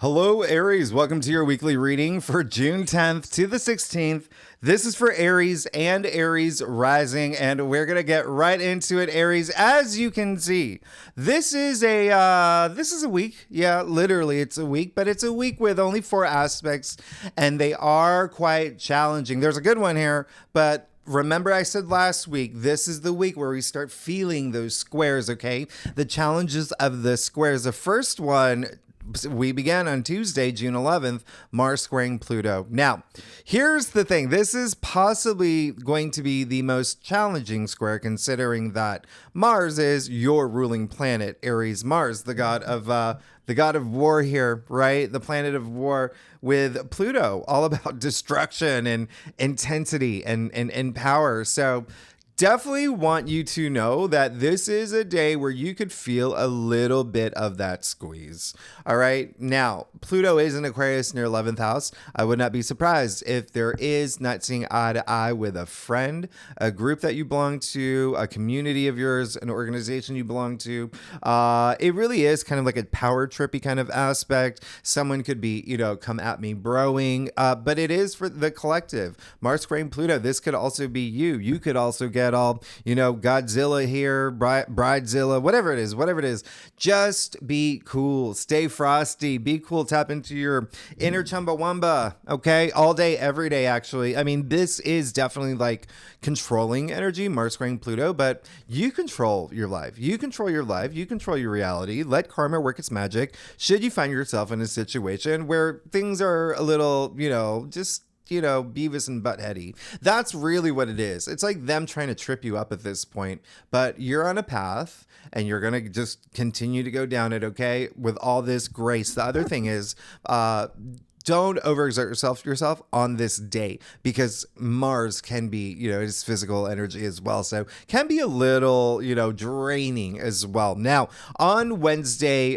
Hello, Aries. Welcome to your weekly reading for June 10th to the 16th. This is for Aries and Aries rising, and we're gonna get right into it, Aries. As you can see, this is a week. Yeah, literally, it's a week, but it's a week with only 4 aspects, and they are quite challenging. There's a good one here, but remember I said last week, this is the week where we start feeling those squares, okay? The challenges of the squares. The first one, we began on Tuesday, June 11th, Mars squaring Pluto. Now, here's the thing. This is possibly going to be the most challenging square, considering that Mars is your ruling planet, Aries Mars, the god of war here, right? The planet of war, with Pluto, all about destruction and intensity and power. So definitely want you to know that this is a day where you could feel a little bit of that squeeze. All right. Now, Pluto is in Aquarius in your 11th house. I would not be surprised if there is not seeing eye to eye with a friend, a group that you belong to, a community of yours, an organization you belong to. It really is kind of like a power trippy kind of aspect. Someone could be, come at me broing, but it is for the collective. Mars squaring Pluto. This could also be you. You could also get all, Godzilla here, Bridezilla, whatever it is, just be cool, stay frosty, be cool, tap into your inner Chumbawamba, okay? All day, every day, actually. I mean, this is definitely like controlling energy, Mars squaring Pluto, but you control your life. You control your life. You control your reality. Let karma work its magic. Should you find yourself in a situation where things are a little, Beavis and Buttheady. That's really what it is. It's like them trying to trip you up at this point, but you're on a path and you're going to just continue to go down it, okay? With all this grace. The other thing is, don't overexert yourself on this day, because Mars can be, it's physical energy as well. So can be a little, draining as well. Now, on Wednesday,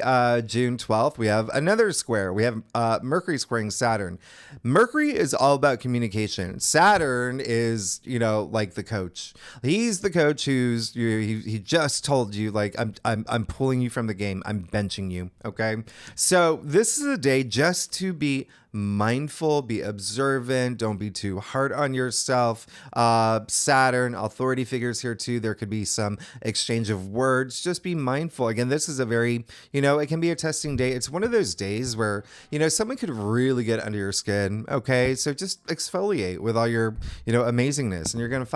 June 12th, we have another square. We have Mercury squaring Saturn. Mercury is all about communication. Saturn is, like the coach. He's the coach who's, he just told you, like, I'm pulling you from the game. I'm benching you. Okay. So this is a day just to be mindful, be observant, don't be too hard on yourself. Saturn, authority figures here too. There could be some exchange of words. Just be mindful. Again, this is a very, it can be a testing day. It's one of those days where, someone could really get under your skin. Okay. So just exfoliate with all your, amazingness, and you're going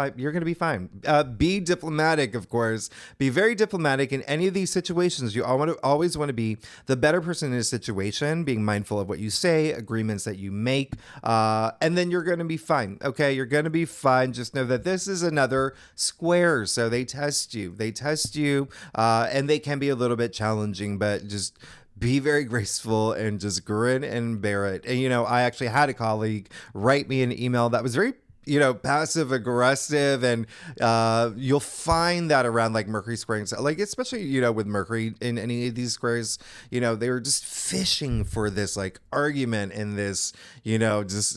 to be fine. Be diplomatic, of course. Be very diplomatic in any of these situations. You always want to be the better person in a situation, being mindful of what you say, agreements that you make, and then you're going to be fine. Okay, you're going to be fine. Just know that this is another square, so they test you, and they can be a little bit challenging, but just be very graceful and just grin and bear it. And I actually had a colleague write me an email that was very passive aggressive, and you'll find that around like Mercury squaring, like especially with Mercury in any of these squares, they were just fishing for this like argument and this just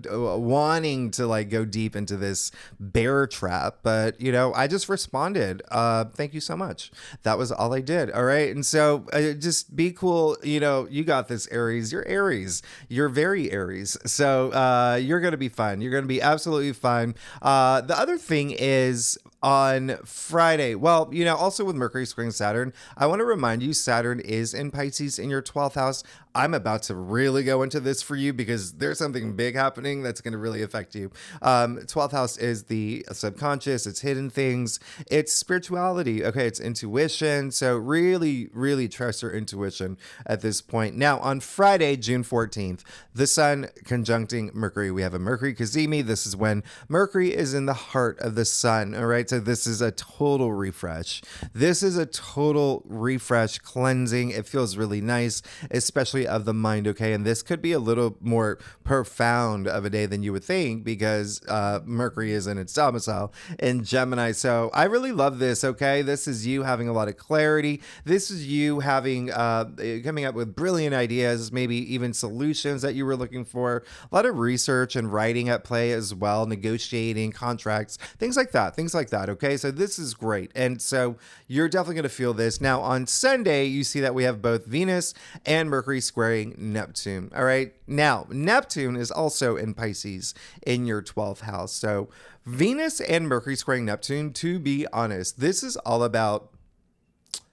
wanting to like go deep into this bear trap. But I just responded, thank you so much. That was all I did. All right. And so just be cool. You got this, Aries. You're Aries. You're very Aries. So you're gonna be fine. You're going to be absolutely fine. The other thing is on Friday, well, also with Mercury squaring Saturn, I want to remind you, Saturn is in Pisces in your 12th house. I'm about to really go into this for you because there's something big happening that's going to really affect you. 12th house is the subconscious, it's hidden things, it's spirituality, okay, it's intuition. So really, really trust your intuition at this point. Now, on Friday, June 14th, the sun conjuncting Mercury. We have a Mercury Cazimi. This is when Mercury is in the heart of the sun, all right? So this is a total refresh. This is a total refresh, cleansing. It feels really nice, especially of the mind, okay? And this could be a little more profound of a day than you would think, because Mercury is in its domicile in Gemini. So I really love this, okay? This is you having a lot of clarity. This is you having coming up with brilliant ideas, maybe even solutions that you were looking for. A lot of research and writing at play as well, negotiating contracts, things like that. that, okay? So this is great. And so you're definitely going to feel this. Now, on Sunday, you see that we have both Venus and Mercury squaring Neptune, all right? Now, Neptune is also in Pisces in your 12th house. So Venus and Mercury squaring Neptune, to be honest, this is all about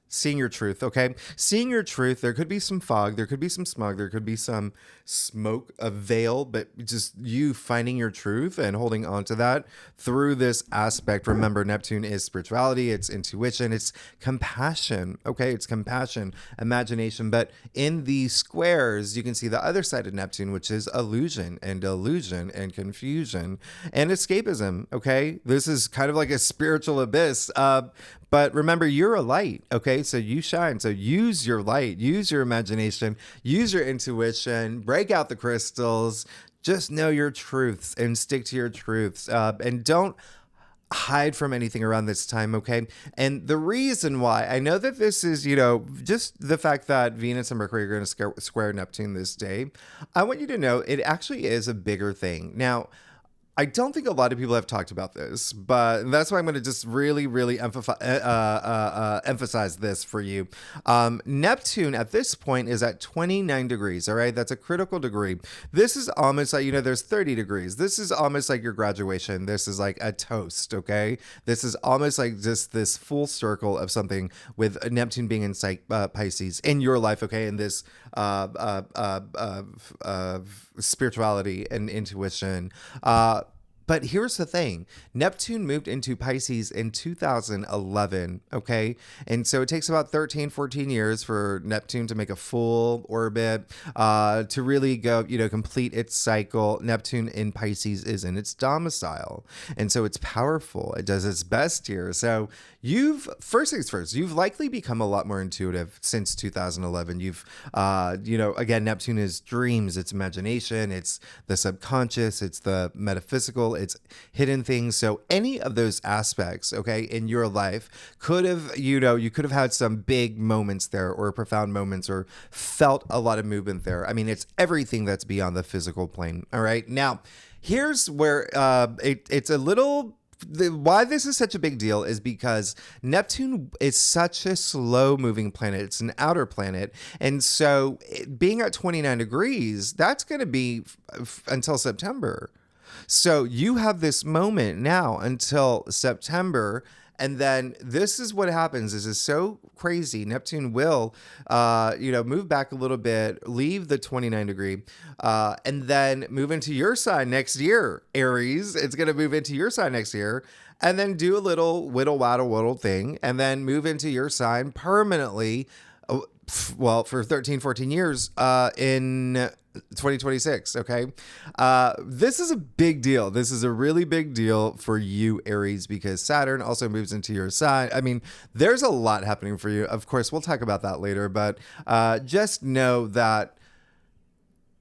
seeing your truth, okay? Seeing your truth. There could be some fog, there could be some smog, there could be some smoke, a veil, but just you finding your truth and holding on to that through this aspect. Remember, Neptune is spirituality, it's intuition, it's compassion, okay? It's compassion, imagination. But in these squares, you can see the other side of Neptune, which is illusion and delusion and confusion and escapism, okay? This is kind of like a spiritual abyss. But remember, you're a light, okay? So you shine. So use your light, use your imagination, use your intuition, break out the crystals, just know your truths and stick to your truths. And don't hide from anything around this time, okay? And the reason why, I know that this is, just the fact that Venus and Mercury are going to square Neptune this day, I want you to know it actually is a bigger thing. Now, I don't think a lot of people have talked about this, but that's why I'm going to just really, really emphasize this for you. Neptune at this point is at 29 degrees, all right? That's a critical degree. This is almost like, there's 30 degrees. This is almost like your graduation. This is like a toast, okay? This is almost like just this full circle of something with Neptune being in Pisces in your life, okay? In this spirituality and intuition. But here's the thing. Neptune moved into Pisces in 2011, okay? And so it takes about 13, 14 years for Neptune to make a full orbit, to really go, complete its cycle. Neptune in Pisces is in its domicile. And so it's powerful. It does its best here. So first things first, you've likely become a lot more intuitive since 2011. You've, again, Neptune is dreams, it's imagination, it's the subconscious, it's the metaphysical, it's hidden things. So any of those aspects, okay, in your life could have, you could have had some big moments there or profound moments or felt a lot of movement there. I mean, it's everything that's beyond the physical plane. All right. Now, here's where it's a little... why this is such a big deal is because Neptune is such a slow moving planet. It's an outer planet. And so being at 29 degrees, that's going to be until September. So you have this moment now until September. And then this is what happens. This is so crazy. Neptune will, move back a little bit, leave the 29 degree, and then move into your sign next year, Aries. It's going to move into your sign next year and then do a little whittle thing and then move into your sign permanently. Well, for 13, 14 years, in 2026. Okay. This is a big deal. This is a really big deal for you, Aries, because Saturn also moves into your sign. I mean, there's a lot happening for you. Of course, we'll talk about that later, but just know that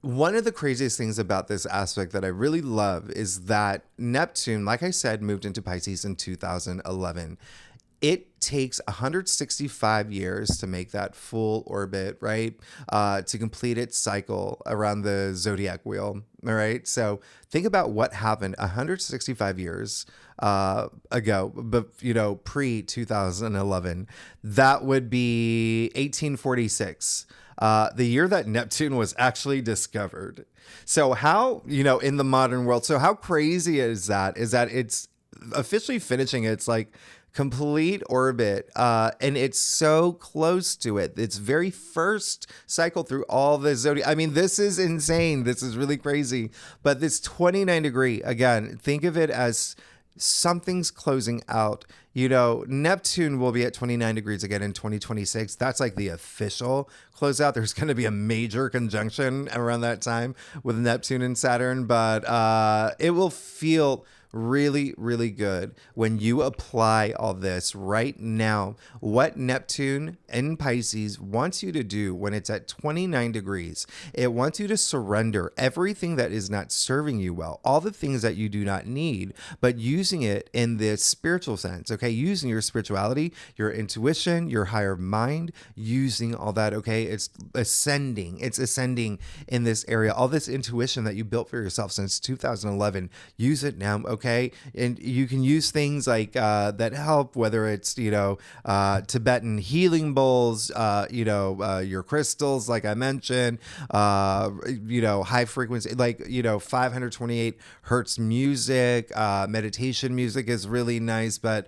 one of the craziest things about this aspect that I really love is that Neptune, like I said, moved into Pisces in 2011. It takes 165 years to make that full orbit, right? To complete its cycle around the zodiac wheel, all right? So think about what happened 165 years ago, but, pre-2011. That would be 1846. The year that Neptune was actually discovered. So how, in the modern world, so how crazy is that it's officially finishing its complete orbit, and it's so close to it. Its very first cycle through all the zodiac. I mean, this is insane. This is really crazy. But this 29 degree, again, think of it as something's closing out. Neptune will be at 29 degrees again in 2026. That's like the official closeout. There's going to be a major conjunction around that time with Neptune and Saturn, but it will feel really, really good when you apply all this right now. What Neptune in Pisces wants you to do when it's at 29 degrees, it wants you to surrender everything that is not serving you well, all the things that you do not need, but using it in the spiritual sense, okay? Using your spirituality, your intuition, your higher mind, using all that, okay? It's ascending in this area. All this intuition that you built for yourself since 2011, use it now, okay? okay? And you can use things like that help, whether it's, Tibetan healing bowls, your crystals, like I mentioned, high frequency, like, 528 hertz music, meditation music is really nice, but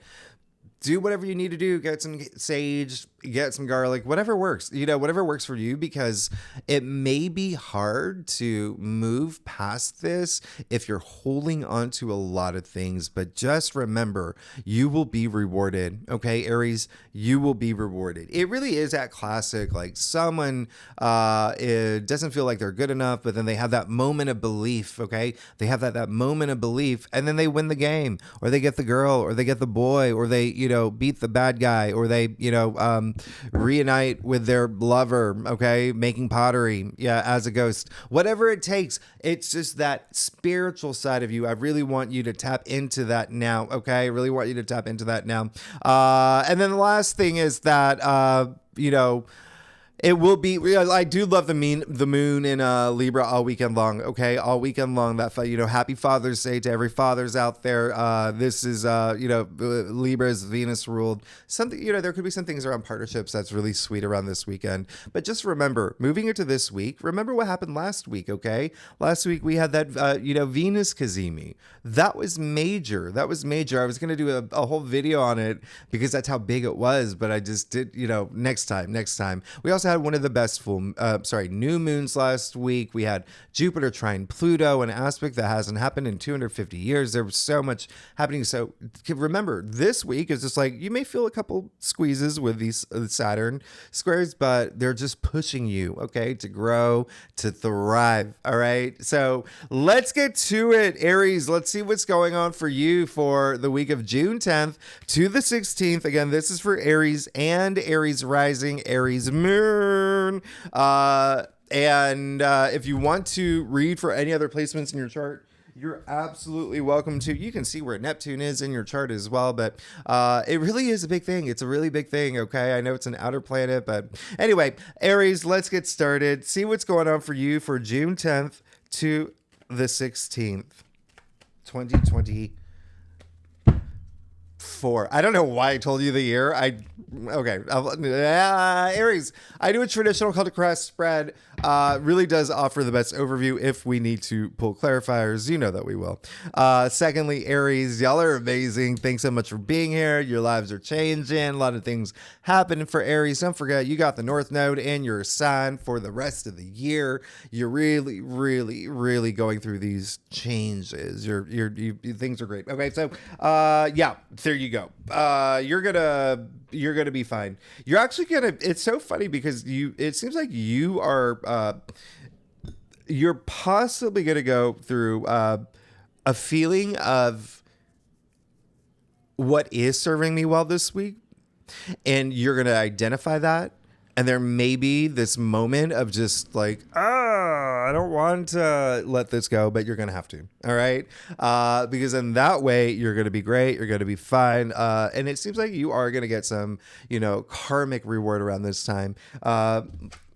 do whatever you need to do. Get some sage, get some garlic, whatever works, whatever works for you, because it may be hard to move past this if you're holding on to a lot of things. But just remember, you will be rewarded. Okay, Aries, you will be rewarded. It really is that classic, like someone it doesn't feel like they're good enough, but then they have that moment of belief. Okay, they have that moment of belief, and then they win the game, or they get the girl, or they get the boy, or they beat the bad guy, or they reunite with their lover, okay, making pottery, as a ghost, whatever it takes. It's just that spiritual side of you. I really want you to tap into that now, okay? I really want you to tap into that now. And then the last thing is that it will be. I do love the moon in Libra all weekend long. Okay, all weekend long. That happy Father's Day to every fathers out there. This is Libra is Venus ruled. Something there could be some things around partnerships that's really sweet around this weekend. But just remember, moving into this week, remember what happened last week. Okay, last week we had that Venus Kazemi. That was major. That was major. I was gonna do a whole video on it because that's how big it was. But I just did. Next time. We also had one of the best new moons last week. We had Jupiter trine Pluto, an aspect that hasn't happened in 250 years. There was so much happening. So remember, this week is just like, you may feel a couple squeezes with these Saturn squares, but they're just pushing you, okay, to grow, to thrive. All right. So let's get to it, Aries. Let's see what's going on for you for the week of June 10th to the 16th. Again, this is for Aries and Aries rising, Aries moon. If you want to read for any other placements in your chart, you're absolutely welcome to. You can see where Neptune is in your chart as well, but it really is a big thing. It's a really big thing, okay? I know it's an outer planet, but anyway, Aries, let's get started. See what's going on for you for June 10th to the 16th, 2024. I don't know why I told you the year. Aries, I do a traditional called a cross spread. Really does offer the best overview. If we need to pull clarifiers, you know that we will. Secondly, Aries, y'all are amazing. Thanks so much for being here. Your lives are changing. A lot of things happening for Aries. Don't forget, you got the North Node in your sign for the rest of the year. You're really, really, really going through these changes. Things are great. Okay, so there you go. You're gonna be fine. You're actually gonna. It's so funny because it seems like you are. You're possibly gonna go through a feeling of what is serving me well this week, and you're gonna identify that. And there may be this moment of just like, I don't want to let this go, but you're going to have to. All right. Because in that way, you're going to be great. You're going to be fine. And it seems like you are going to get some, karmic reward around this time.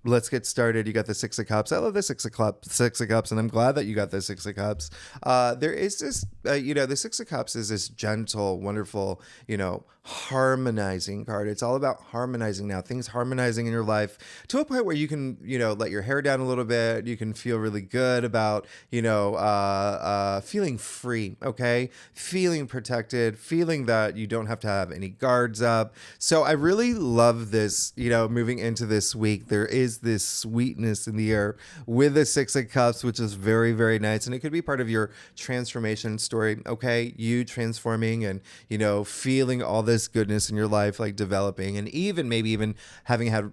Let's get started. You got the Six of Cups. I love the Six of Cups, and I'm glad that you got the Six of Cups. There is this, the Six of Cups is this gentle, wonderful, harmonizing card. It's all about harmonizing now. Things harmonizing in your life to a point where you can, let your hair down a little bit. You can feel really good about, feeling free, okay? Feeling protected, feeling that you don't have to have any guards up. So I really love this, moving into this week. There is this sweetness in the air with the Six of Cups, which is very, very nice. And it could be part of your transformation story, okay? You transforming and, feeling all this goodness in your life, like developing, and maybe even having had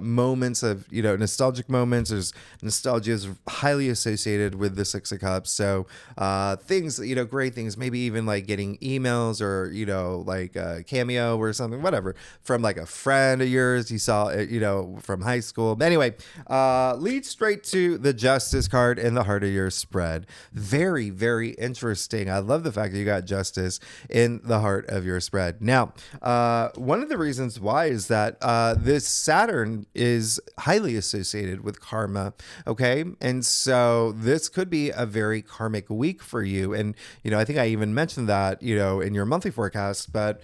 moments of, nostalgic moments. There's nostalgia is highly associated with the Six of Cups. So things, great things, maybe even like getting emails or, like a cameo or something, whatever, from like a friend of yours you saw, from high school. Anyway, lead straight to the Justice card in the heart of your spread. Very, very interesting. I love the fact that you got Justice in the heart of your spread. Now, one of the reasons why is that this Saturn is highly associated with karma. Okay. And so this could be a very karmic week for you. And, I think I even mentioned that, in your monthly forecast, but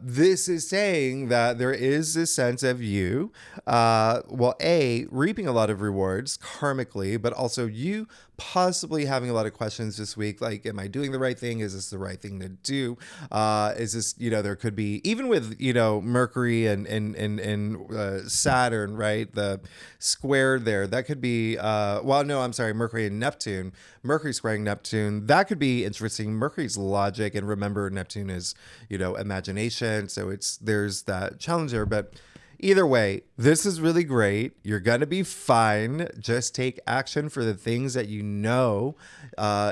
this is saying that there is this sense of you, reaping a lot of rewards karmically, but also you possibly having a lot of questions this week. Like, am I doing the right thing? Is this the right thing to do? Is this, there could be, even with, Mercury and Saturn, right? The square there, that could be, Mercury and Neptune. Mercury squaring Neptune, that could be interesting. Mercury's logic, and remember, Neptune is, imagination. So there's that challenge there, but either way, this is really great. You're going to be fine. Just take action for the things that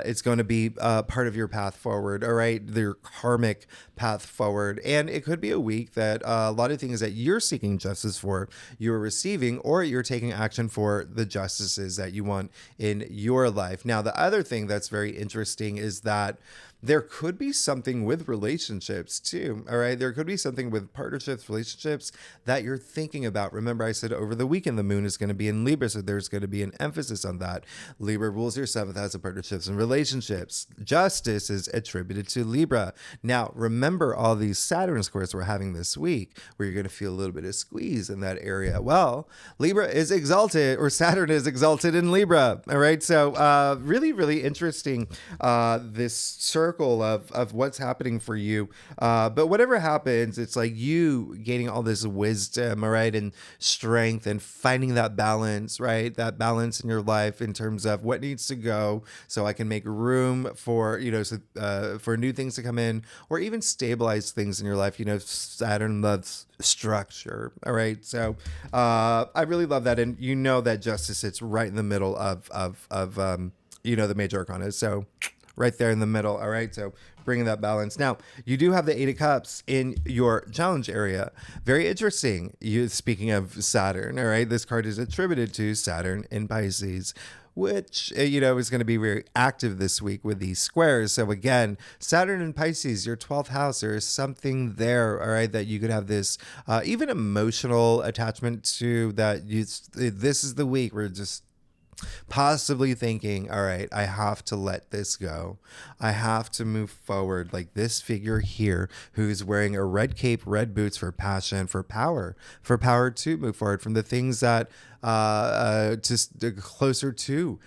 it's going to be part of your path forward. All right. Your karmic path forward. And it could be a week that a lot of things that you're seeking justice for, you're receiving, or you're taking action for the justices that you want in your life. Now, the other thing that's very interesting is that there could be something with relationships too. All right. There could be something with partnerships, relationships that you're thinking about. Remember, I said over the weekend, the moon is going to be in Libra. So there's going to be an emphasis on that. Libra rules your seventh house of partnerships and relationships. Justice is attributed to Libra. Now, remember all these Saturn squares we're having this week where you're going to feel a little bit of squeeze in that area. Well, Libra is exalted, or Saturn is exalted in Libra. All right. So really, really interesting, this circle of what's happening for you. But whatever happens, it's like you gaining all this wisdom, all right, and strength, and finding that balance, right? That balance in your life in terms of what needs to go so I can make room for, for new things to come in, or even stabilize things in your life. Saturn loves structure. All right. So I really love that. And that justice sits right in the middle of the major arcana. So right there in the middle. All right. So bringing that balance. Now, you do have the Eight of Cups in your challenge area. Very interesting. Speaking of Saturn, all right, this card is attributed to Saturn in Pisces, which, is going to be very active this week with these squares. So again, Saturn in Pisces, your 12th house, there is something there, all right, that you could have this even emotional attachment to, that this is the week where just possibly thinking, all right, I have to let this go. I have to move forward. Like this figure here who's wearing a red cape, red boots for passion, for power to move forward from the things that just closer to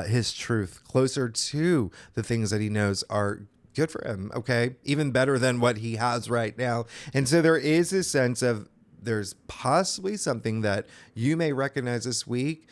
his truth, closer to the things that he knows are good for him. Okay. Even better than what he has right now. And so there is a sense of there's possibly something that you may recognize this week.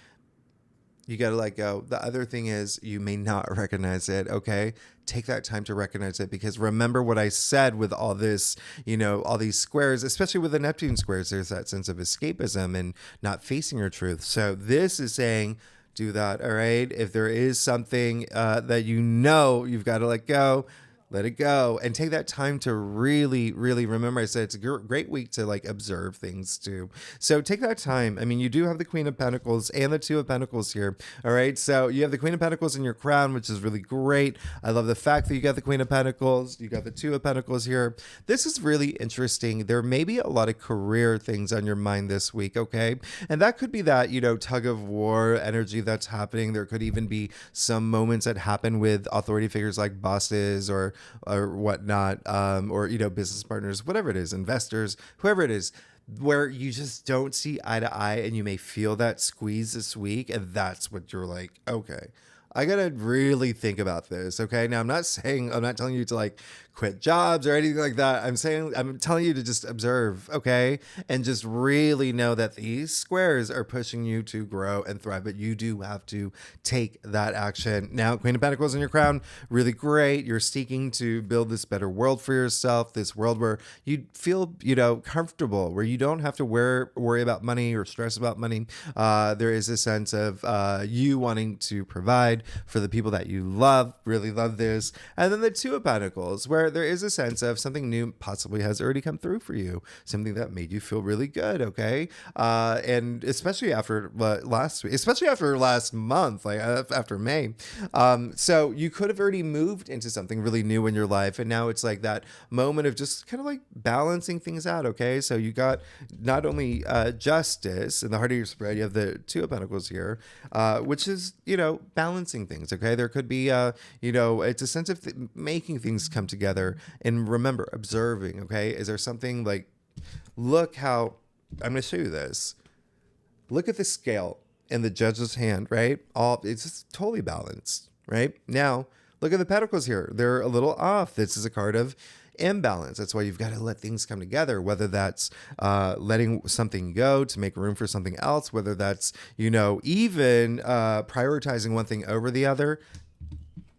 You got to let go. The other thing is you may not recognize it. Okay. Take that time to recognize it, because remember what I said with all this, all these squares, especially with the Neptune squares, there's that sense of escapism and not facing your truth. So this is saying, do that. All right. If there is something that you've got to let go, let it go, and take that time to really, really remember. I said it's a great week to observe things too. So take that time. I mean, you do have the Queen of Pentacles and the Two of Pentacles here. All right. So you have the Queen of Pentacles in your crown, which is really great. I love the fact that you got the Queen of Pentacles. You got the Two of Pentacles here. This is really interesting. There may be a lot of career things on your mind this week. Okay. And that could be that, tug of war energy that's happening. There could even be some moments that happen with authority figures like bosses or whatnot, or, business partners, whatever it is, investors, whoever it is, where you just don't see eye to eye, and you may feel that squeeze this week. And that's what you're like, okay, I got to really think about this. Okay. Now I'm not telling you to quit jobs or anything like that. I'm telling you to just observe. Okay. And just really know that these squares are pushing you to grow and thrive, but you do have to take that action. Now, Queen of Pentacles in your crown, really great. You're seeking to build this better world for yourself, this world where you feel, comfortable, where you don't have to worry about money or stress about money. There is a sense of you wanting to provide, provide for the people that you love. Really love this. And then the Two of Pentacles, where there is a sense of something new possibly has already come through for you, something that made you feel really good. Okay. And especially after last week, especially after last month, like after May. So you could have already moved into something really new in your life. And now it's like that moment of just kind of like balancing things out. Okay. So you got not only justice in the heart of your spread, you have the Two of Pentacles here, which is, balancing things. Okay. There could be, it's a sense of making things come together. And remember, observing. Okay. Is there something like, look how, I'm going to show you this. Look at the scale in the Judge's hand, right? It's just totally balanced, right? Now, look at the Pentacles here. They're a little off. This is a card of imbalance. That's why you've got to let things come together, whether that's letting something go to make room for something else, whether that's, even prioritizing one thing over the other.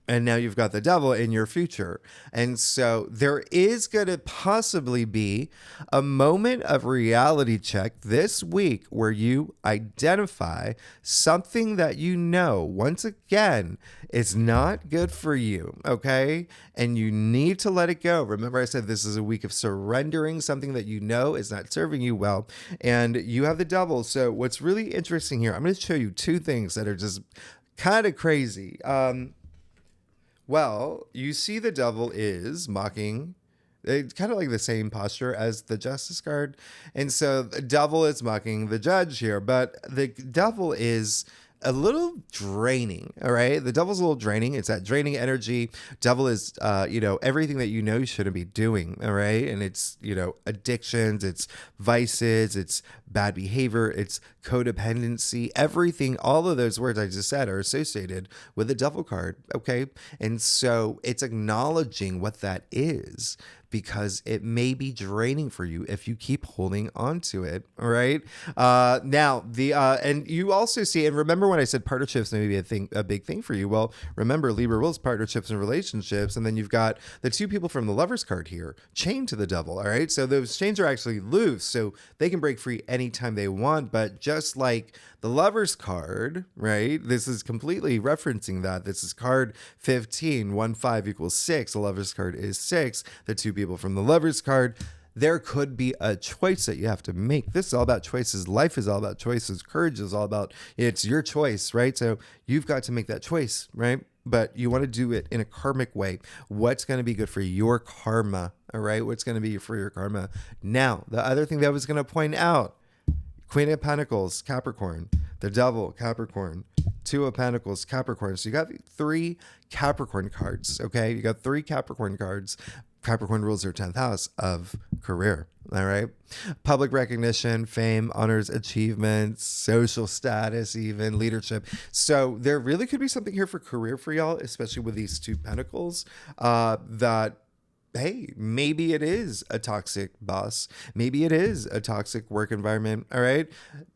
And now you've got the Devil in your future. And so there is going to possibly be a moment of reality check this week where you identify something that once again, is not good for you, okay? And you need to let it go. Remember, I said this is a week of surrendering something that is not serving you well. And you have the Devil. So what's really interesting here, I'm going to show you two things that are just kind of crazy. Well, you see the Devil is mocking. It's kind of like the same posture as the Justice card. And so the Devil is mocking the Judge here, but the Devil is a little draining. All right. The Devil's a little draining. It's that draining energy. Devil is, everything that you shouldn't be doing. All right. And it's, addictions, it's vices, it's bad behavior, it's codependency, everything. All of those words I just said are associated with the Devil card. Okay. And so it's acknowledging what that is, because it may be draining for you if you keep holding on to it. All right. Now and you also see, and remember when I said partnerships may be a big thing for you. Well, remember Libra rules partnerships and relationships. And then you've got the two people from the Lovers card here chained to the Devil. All right. So those chains are actually loose, so they can break free anytime they want. But just like the Lovers card, right? This is completely referencing that. This is card 15, 1, 5 equals 6. The Lovers card is 6. The two people from the Lovers card, there could be a choice that you have to make. This is all about choices. Life is all about choices. Courage is all about, it's your choice, right? So you've got to make that choice, right? But you want to do it in a karmic way. What's going to be good for your karma, all right? What's going to be for your karma? Now, the other thing that I was going to point out, Queen of Pentacles, Capricorn, the Devil, Capricorn, Two of Pentacles, Capricorn. So you got 3 Capricorn cards, okay? You got 3 Capricorn cards. Capricorn rules their 10th house of career. All right. Public recognition, fame, honors, achievements, social status, even leadership. So there really could be something here for career for y'all, especially with these 2 pentacles, that, hey, maybe it is a toxic boss. Maybe it is a toxic work environment. All right.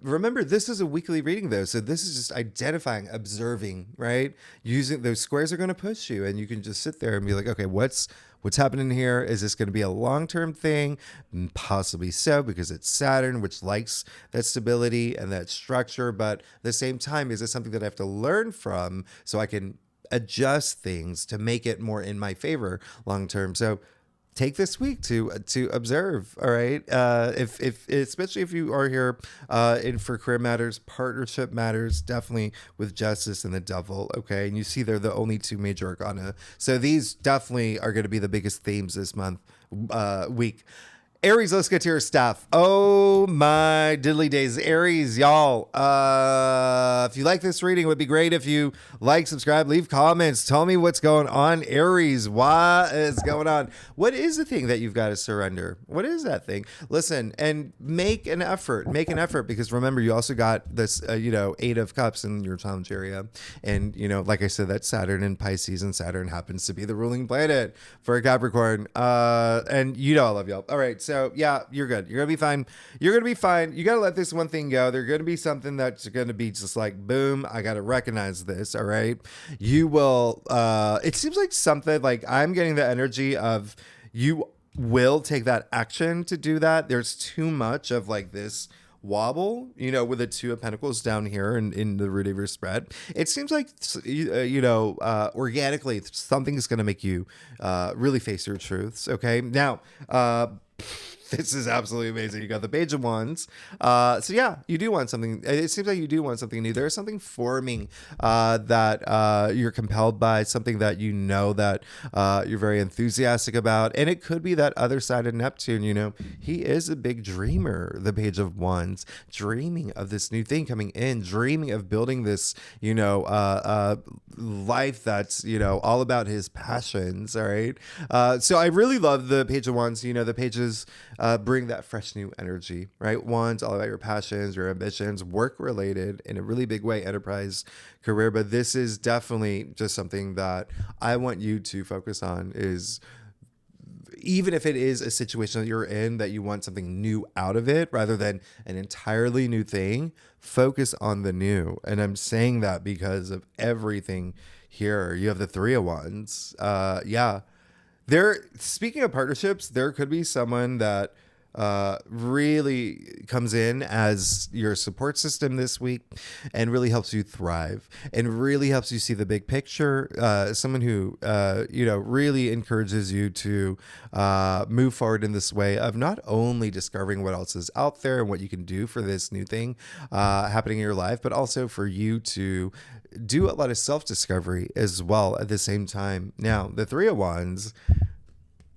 Remember, this is a weekly reading, though. So this is just identifying, observing, right? Using those squares are going to push you, and you can just sit there and be like, okay, what's happening here? Is this going to be a long-term thing? Possibly so, because it's Saturn, which likes that stability and that structure. But at the same time, is it something that I have to learn from so I can adjust things to make it more in my favor long-term? So take this week to observe. All right. If especially if you are here in for career matters, partnership matters, definitely with Justice and the Devil. Okay. And you see they're the only 2 major arcana. So these definitely are going to be the biggest themes this month, week. Aries, let's get to your stuff. Oh my diddly days. Aries, y'all. If you like this reading, it would be great if you like, subscribe, leave comments. Tell me what's going on. Aries, what is going on? What is the thing that you've got to surrender? What is that thing? Listen, and make an effort. Make an effort, because remember, you also got this, 8 of Cups in your challenge area. And, like I said, that's Saturn in Pisces, and Saturn happens to be the ruling planet for a Capricorn. And I love y'all. All right. So yeah, you're good. You're going to be fine. You're going to be fine. You got to let this one thing go. There's going to be something that's going to be just like, boom, I got to recognize this. All right. You will, it seems like something like I'm getting the energy of you will take that action to do that. There's too much of like this wobble, with the Two of Pentacles down here in the root of your spread. It seems like, organically, something is going to make you really face your truths. Okay. Now, this is absolutely amazing. You got the Page of Wands. So yeah, you do want something. It seems like you do want something new. There's something forming that you're compelled by, something that that you're very enthusiastic about. And it could be that other side of Neptune. He is a big dreamer, the Page of Wands, dreaming of this new thing coming in, dreaming of building this, life that's, all about his passions. All right. So I really love the Page of Wands. The pages bring that fresh new energy, right? Wands, all about your passions, your ambitions, work related in a really big way, enterprise, career. But this is definitely just something that I want you to focus on, is even if it is a situation that you're in that you want something new out of it rather than an entirely new thing, focus on the new. And I'm saying that because of everything here. You have the Three of Wands. Speaking of partnerships, there could be someone that really comes in as your support system this week and really helps you thrive and really helps you see the big picture. Someone who, really encourages you to move forward in this way of not only discovering what else is out there and what you can do for this new thing happening in your life, but also for you to do a lot of self-discovery as well at the same time. Now, the Three of Wands,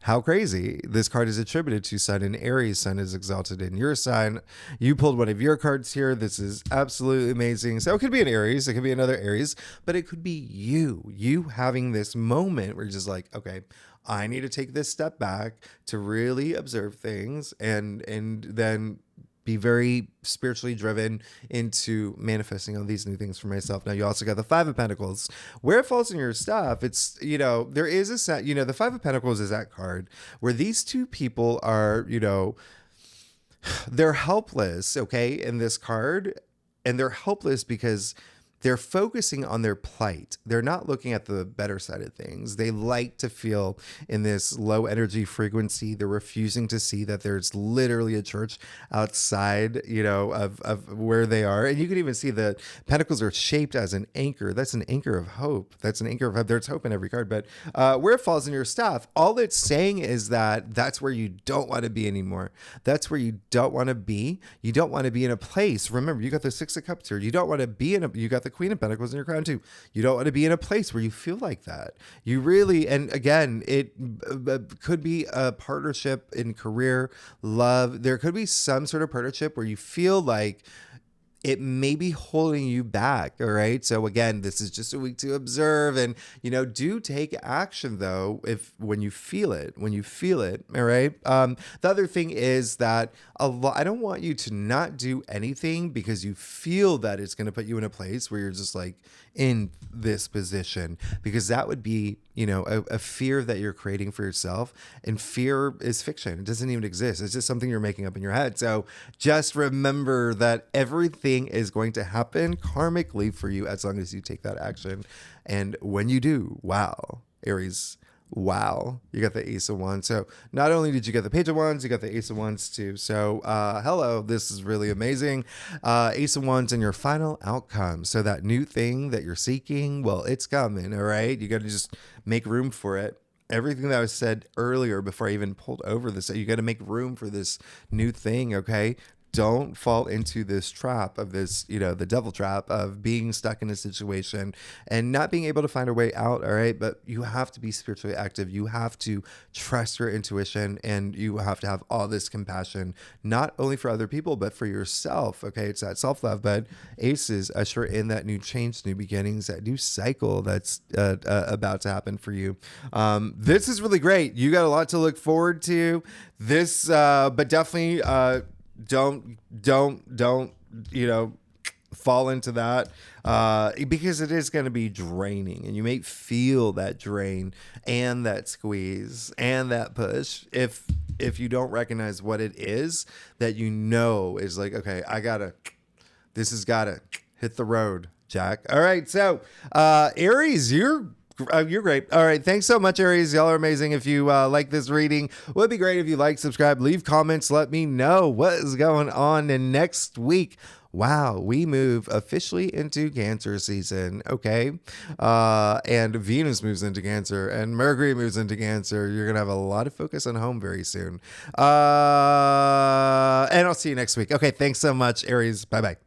how crazy. This card is attributed to Sun in Aries. Sun is exalted in your sign. You pulled one of your cards here. This is absolutely amazing. So it could be an Aries. It could be another Aries, but it could be you having this moment where you're just like, okay, I need to take this step back to really observe things and then be very spiritually driven into manifesting all these new things for myself. Now, you also got the Five of Pentacles. Where it falls in your stuff, it's, there is a set, the Five of Pentacles is that card where these two people are, they're helpless, okay, in this card. And they're helpless because they're focusing on their plight. They're not looking at the better side of things. They like to feel in this low energy frequency. They're refusing to see that there's literally a church outside, of where they are. And you can even see the pentacles are shaped as an anchor. That's an anchor of hope. That's an anchor of hope. There's hope in every card. But where it falls in your staff, all it's saying is that that's where you don't want to be anymore. That's where you don't want to be. You don't want to be in a place. Remember, you got the Six of Cups here. You don't want to be you got the Queen of Pentacles in your crown too. You don't want to be in a place where you feel like that. You really, and again, it could be a partnership in career, love. There could be some sort of partnership where you feel like it may be holding you back. All right. So again, this is just a week to observe and, do take action though, when you feel it. All right. The other thing is that I don't want you to not do anything because you feel that it's going to put you in a place where you're just like in this position, because that would be, a fear that you're creating for yourself. And fear is fiction. It doesn't even exist. It's just something you're making up in your head. So just remember that everything is going to happen karmically for you as long as you take that action. And when you do, wow, Aries, wow, you got the Ace of Wands. So not only did you get the Page of Wands, you got the Ace of Wands too. So hello, this is really amazing. Ace of Wands and your final outcome. So that new thing that you're seeking, well, it's coming, all right? You got to just make room for it. Everything that was said earlier before I even pulled over this, you got to make room for this new thing, okay? Don't fall into this trap of this, the devil trap of being stuck in a situation and not being able to find a way out. All right. But you have to be spiritually active. You have to trust your intuition and you have to have all this compassion, not only for other people, but for yourself. Okay. It's that self-love, but aces usher in that new change, new beginnings, that new cycle that's about to happen for you. This is really great. You got a lot to look forward to this, but definitely, don't fall into that because it is going to be draining, and you may feel that drain and that squeeze and that push if you don't recognize what it is that is like, okay, this has gotta hit the road, Jack. All right, so Aries, you're You're great. All right. Thanks so much, Aries. Y'all are amazing. If you like this reading, it would be great if you like, subscribe, leave comments. Let me know what is going on. And next week, wow, we move officially into Cancer season. Okay. And Venus moves into Cancer and Mercury moves into Cancer. You're going to have a lot of focus on home very soon. And I'll see you next week. Okay. Thanks so much, Aries. Bye-bye.